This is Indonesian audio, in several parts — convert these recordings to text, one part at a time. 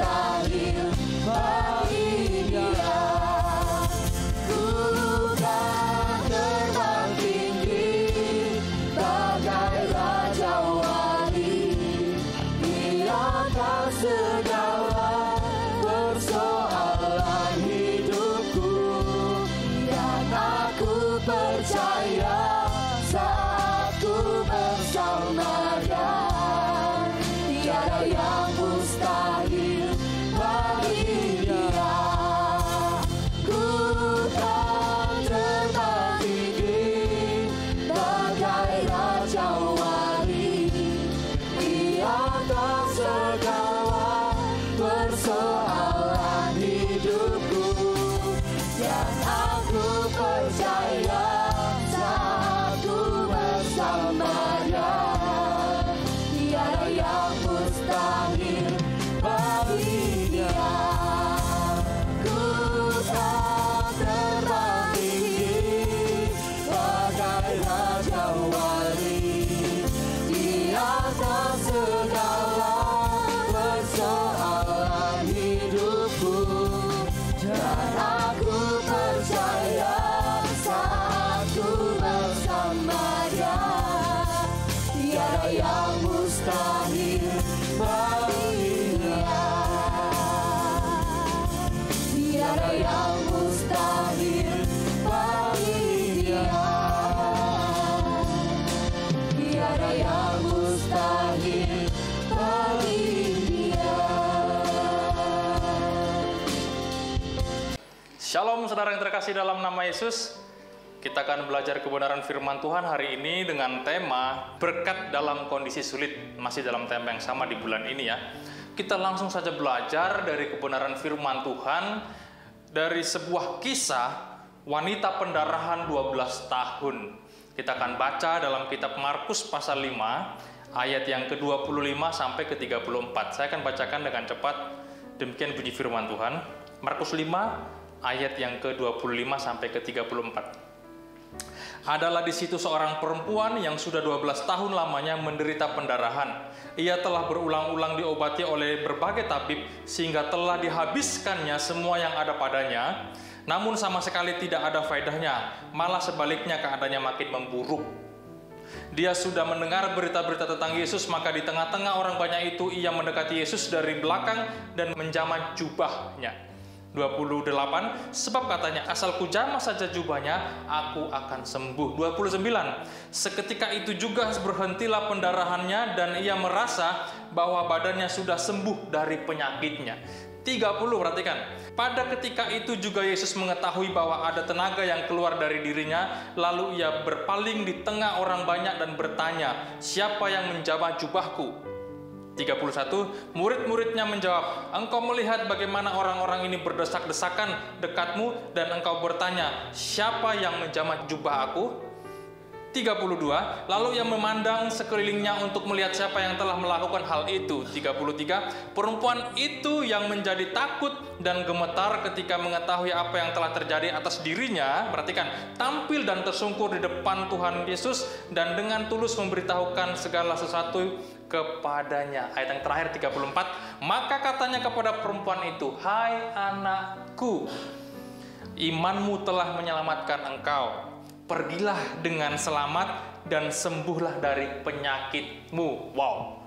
mustahil bagi Dia. Ku kan terbang tinggi bagai Raja Wali di atas segala persoalan hidupku, dan aku percaya saat ku bersama Dia, tiada yang mustahil bagi Dia. Ku kan terbang tinggi bagai Raja Wali di atas segala persoalan hidupku, dan aku percaya saat ku bersama Dia, tiada yang mustahil bagi Dia. Ku kan terbang tinggi bagai Raja Wali di atas segala persoalan hidupku, dan aku percaya saat ku bersama Dia, tiada yang mustahil bagi Dia. Tiada yang mustahil bagi Dia. Tiada yang mustahil bagi Dia. Shalom saudara yang terkasih dalam nama Yesus. Kita akan belajar kebenaran firman Tuhan hari ini dengan tema berkat dalam kondisi sulit. Masih dalam tema yang sama di bulan ini ya. Kita langsung saja belajar dari kebenaran firman Tuhan dari sebuah kisah wanita pendarahan 12 tahun. Kita akan baca dalam kitab Markus pasal 5 ayat yang ke-25 sampai ke-34. Saya akan bacakan dengan cepat. Demikian bunyi firman Tuhan. Markus 5 ayat yang ke-25 sampai ke-34. Adalah di situ seorang perempuan yang sudah 12 tahun lamanya menderita pendarahan. Ia telah berulang-ulang diobati oleh berbagai tabib sehingga telah dihabiskannya semua yang ada padanya. Namun sama sekali tidak ada faedahnya, malah sebaliknya keadaannya makin memburuk. Dia sudah mendengar berita-berita tentang Yesus, maka di tengah-tengah orang banyak itu ia mendekati Yesus dari belakang dan menjamah jubahnya. 28, sebab katanya, asal kujamah saja jubahnya, aku akan sembuh. 29, seketika itu juga berhentilah pendarahannya dan ia merasa bahwa badannya sudah sembuh dari penyakitnya. 30, perhatikan. Pada ketika itu juga Yesus mengetahui bahwa ada tenaga yang keluar dari dirinya, lalu ia berpaling di tengah orang banyak dan bertanya, siapa yang menjamah jubahku? 31, murid-muridnya menjawab, engkau melihat bagaimana orang-orang ini berdesak-desakan dekatmu dan engkau bertanya, siapa yang menjamah jubah aku? 32, lalu ia memandang sekelilingnya untuk melihat siapa yang telah melakukan hal itu. 33, perempuan itu yang menjadi takut dan gemetar ketika mengetahui apa yang telah terjadi atas dirinya, perhatikan, tampil dan tersungkur di depan Tuhan Yesus dan dengan tulus memberitahukan segala sesuatu kepadanya. Ayat yang terakhir 34, maka katanya kepada perempuan itu, hai anakku, imanmu telah menyelamatkan engkau. Pergilah dengan selamat dan sembuhlah dari penyakitmu. Wow.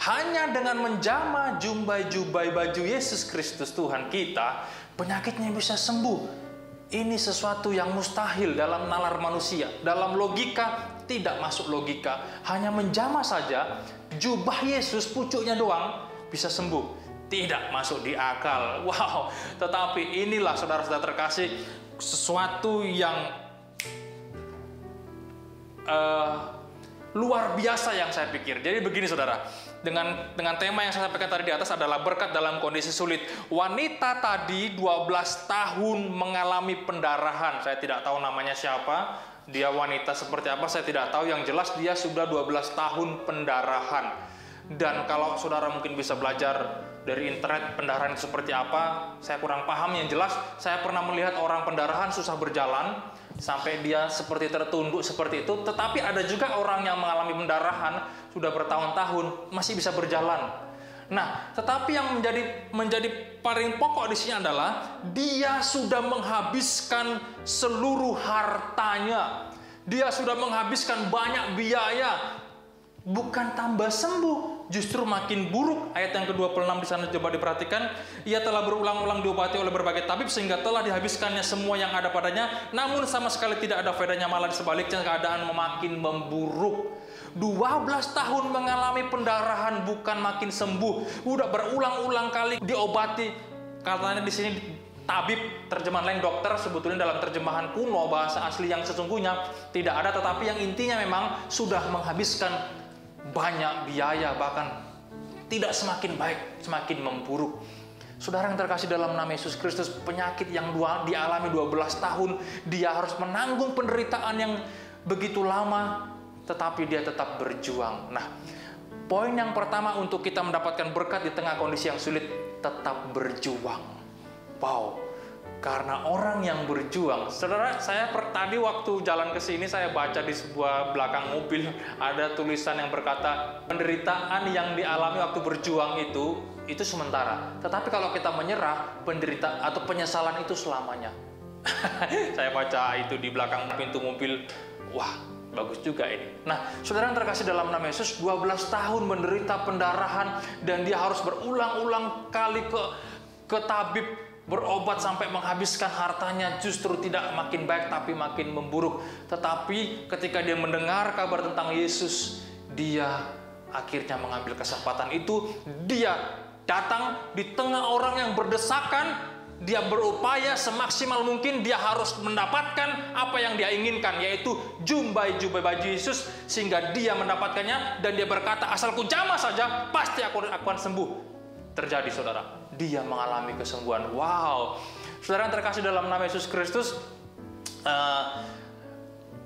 Hanya dengan menjamah jumbai-jumbai baju Yesus Kristus Tuhan kita, penyakitnya bisa sembuh. Ini sesuatu yang mustahil dalam nalar manusia. Dalam logika, tidak masuk logika. Hanya menjamah saja, jubah Yesus, pucuknya doang, bisa sembuh. Tidak masuk di akal. Wow. Tetapi inilah saudara-saudara terkasih, sesuatu yang luar biasa yang saya pikir. Jadi begini saudara, dengan tema yang saya sampaikan tadi di atas adalah berkat dalam kondisi sulit. Wanita tadi 12 tahun mengalami pendarahan. Saya tidak tahu namanya siapa, dia wanita seperti apa saya tidak tahu. Yang jelas dia sudah 12 tahun pendarahan. Dan kalau saudara mungkin bisa belajar dari internet pendarahan seperti apa, saya kurang paham. Yang jelas saya pernah melihat orang pendarahan susah berjalan sampai dia seperti tertunduk seperti itu. Tetapi ada juga orang yang mengalami pendarahan sudah bertahun-tahun masih bisa berjalan. Nah, tetapi yang menjadi paling pokok di sini adalah dia sudah menghabiskan seluruh hartanya. Dia sudah menghabiskan banyak biaya. Bukan tambah sembuh, justru makin buruk. Ayat yang ke-26 di sana coba diperhatikan. Ia telah berulang-ulang diobati oleh berbagai tabib sehingga telah dihabiskannya semua yang ada padanya, namun sama sekali tidak ada faedahnya, malah sebaliknya keadaan makin memburuk. 12 tahun mengalami pendarahan bukan makin sembuh. Udah berulang-ulang kali diobati. Katanya di sini tabib, terjemahan lain dokter, sebetulnya dalam terjemahan kuno bahasa asli yang sesungguhnya tidak ada, tetapi yang intinya memang sudah menghabiskan banyak biaya, bahkan tidak semakin baik, semakin memburuk. Saudara yang terkasih dalam nama Yesus Kristus, penyakit yang dialami 12 tahun, dia harus menanggung penderitaan yang begitu lama, tetapi dia tetap berjuang. Nah, poin yang pertama untuk kita mendapatkan berkat di tengah kondisi yang sulit, tetap berjuang. Wow, karena orang yang berjuang, saudara, saya tadi waktu jalan ke sini saya baca di sebuah belakang mobil ada tulisan yang berkata penderitaan yang dialami waktu berjuang itu sementara. Tetapi kalau kita menyerah, penderitaan atau penyesalan itu selamanya. Saya baca itu di belakang pintu mobil. Wah, bagus juga ini. Nah, saudara yang terkasih dalam nama Yesus, 12 tahun menderita pendarahan dan dia harus berulang-ulang kali ke tabib, berobat sampai menghabiskan hartanya, justru tidak makin baik tapi makin memburuk. Tetapi ketika dia mendengar kabar tentang Yesus, dia akhirnya mengambil kesempatan itu. Dia datang di tengah orang yang berdesakan. Dia berupaya semaksimal mungkin dia harus mendapatkan apa yang dia inginkan, yaitu jumbai baju Yesus, sehingga dia mendapatkannya dan dia berkata, asalku jamah saja pasti aku akan sembuh. Terjadi, saudara, dia mengalami kesembuhan. Wow, saudara yang terkasih dalam nama Yesus Kristus,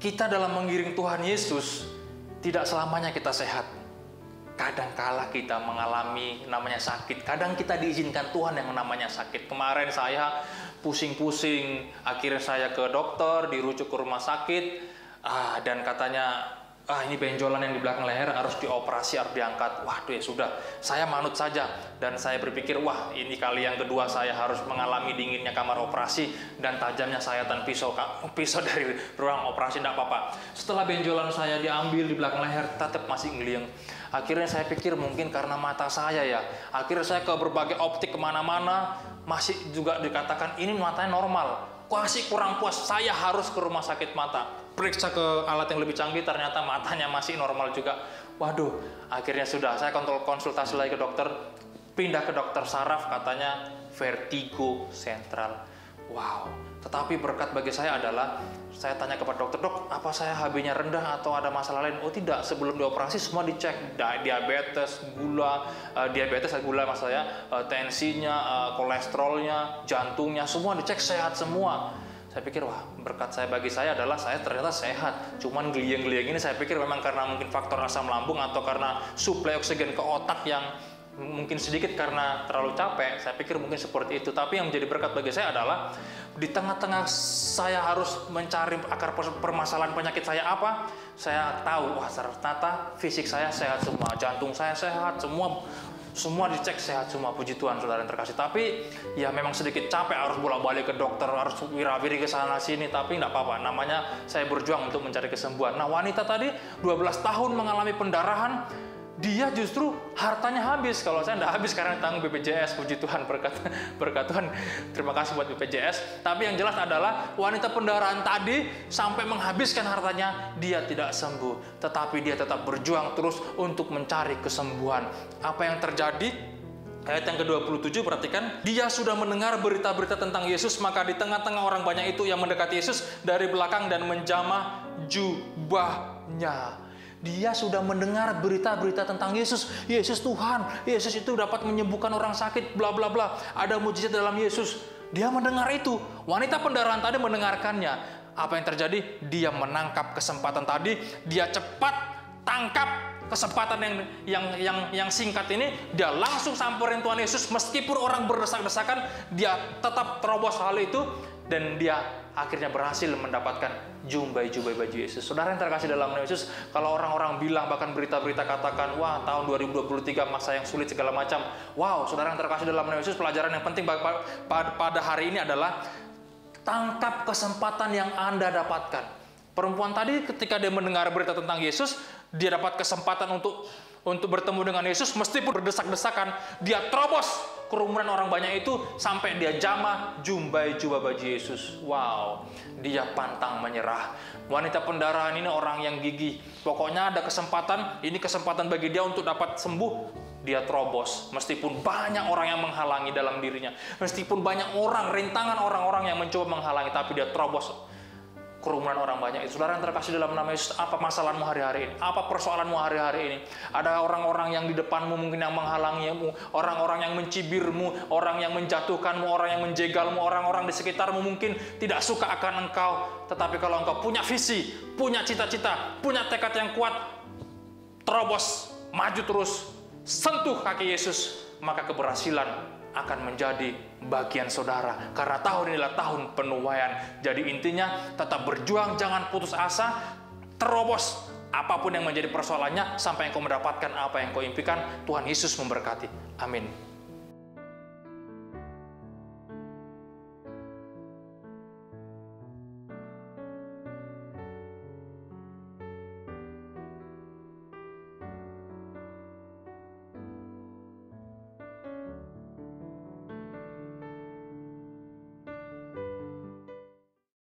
kita dalam mengiring Tuhan Yesus tidak selamanya kita sehat. Kadang-kala kita mengalami namanya sakit. Kadang kita diizinkan Tuhan yang namanya sakit. Kemarin saya pusing-pusing, akhirnya saya ke dokter, dirujuk ke rumah sakit, dan katanya, ini benjolan yang di belakang leher harus dioperasi, harus diangkat. Waduh, ya sudah, saya manut saja. Dan saya berpikir, wah, ini kali yang kedua saya harus mengalami dinginnya kamar operasi dan tajamnya sayatan pisau dari ruang operasi. Tidak apa-apa. Setelah benjolan saya diambil di belakang leher, tetap masih ngeliang. Akhirnya saya pikir mungkin karena mata saya ya. Akhirnya saya ke berbagai optik kemana-mana, masih juga dikatakan ini matanya normal. Masih kurang puas, saya harus ke rumah sakit mata. Periksa ke alat yang lebih canggih, ternyata matanya masih normal juga. Waduh, akhirnya sudah, saya konsultasi lagi ke dokter, pindah ke dokter saraf, katanya vertigo sentral. Wow, tetapi berkat bagi saya adalah, saya tanya kepada dokter, dok, apa saya HB-nya rendah atau ada masalah lain? Oh tidak, sebelum dioperasi semua dicek, diabetes, gula mas saya, tensinya, kolesterolnya, jantungnya, semua dicek sehat semua. Saya pikir, wah, berkat saya bagi saya adalah saya ternyata sehat. Cuman geliang-geliang ini saya pikir memang karena mungkin faktor asam lambung atau karena suplai oksigen ke otak yang mungkin sedikit karena terlalu capek. Saya pikir mungkin seperti itu. Tapi yang menjadi berkat bagi saya adalah di tengah-tengah saya harus mencari akar permasalahan penyakit saya apa, saya tahu, wah, ternyata fisik saya sehat semua, jantung saya sehat, semua dicek sehat semua, puji Tuhan, saudara yang terkasih. Tapi ya memang sedikit capek, harus bolak-balik ke dokter, harus wira-wiri ke sana sini, tapi nggak apa-apa, namanya saya berjuang untuk mencari kesembuhan. Nah, wanita tadi 12 tahun mengalami pendarahan, dia justru hartanya habis. Kalau saya nggak habis karena tanggung BPJS, puji Tuhan, berkat Tuhan, terima kasih buat BPJS. Tapi yang jelas adalah wanita pendarahan tadi sampai menghabiskan hartanya, dia tidak sembuh, tetapi dia tetap berjuang terus untuk mencari kesembuhan. Apa yang terjadi? Ayat yang ke-27, perhatikan, dia sudah mendengar berita-berita tentang Yesus, maka di tengah-tengah orang banyak itu yang mendekati Yesus dari belakang dan menjamah jubahnya. Dia sudah mendengar berita-berita tentang Yesus. Yesus Tuhan, Yesus itu dapat menyembuhkan orang sakit, bla bla bla. Ada mujizat dalam Yesus. Dia mendengar itu. Wanita pendarahan tadi mendengarkannya. Apa yang terjadi? Dia menangkap kesempatan tadi. Dia cepat tangkap kesempatan yang singkat ini. Dia langsung samperin Tuhan Yesus. Meskipun orang berdesak-desakan, dia tetap terobos hal itu dan dia akhirnya berhasil mendapatkan jubah baju Yesus. Saudara yang terkasih dalam nama Yesus, kalau orang-orang bilang, bahkan berita-berita katakan, wah tahun 2023 masa yang sulit segala macam. Wow, saudara yang terkasih dalam nama Yesus, pelajaran yang penting pada hari ini adalah tangkap kesempatan yang Anda dapatkan. Perempuan tadi ketika dia mendengar berita tentang Yesus, dia dapat kesempatan untuk bertemu dengan Yesus, meskipun berdesak-desakan, dia terobos kerumunan orang banyak itu sampai dia jamah jubah baju Yesus. Wow, dia pantang menyerah. Wanita pendarahan ini orang yang gigih. Pokoknya ada kesempatan, ini kesempatan bagi dia untuk dapat sembuh. Dia terobos, meskipun banyak orang yang menghalangi dalam dirinya, meskipun banyak orang, rintangan orang-orang yang mencoba menghalangi, tapi dia terobos kerumunan orang banyak. Saudara yang terkasih dalam nama Yesus, apa masalahmu hari-hari ini? Apa persoalanmu hari-hari ini? Ada orang-orang yang di depanmu mungkin yang menghalangimu, orang-orang yang mencibirmu, orang yang menjatuhkanmu, orang yang menjegalmu, orang-orang di sekitarmu mungkin tidak suka akan engkau. Tetapi kalau engkau punya visi, punya cita-cita, punya tekad yang kuat, terobos, maju terus, sentuh kaki Yesus, maka keberhasilan akan menjadi bagian saudara. Karena tahun inilah tahun penuaian. Jadi intinya tetap berjuang, jangan putus asa, terobos apapun yang menjadi persoalannya sampai engkau mendapatkan apa yang kau impikan. Tuhan Yesus memberkati. Amin.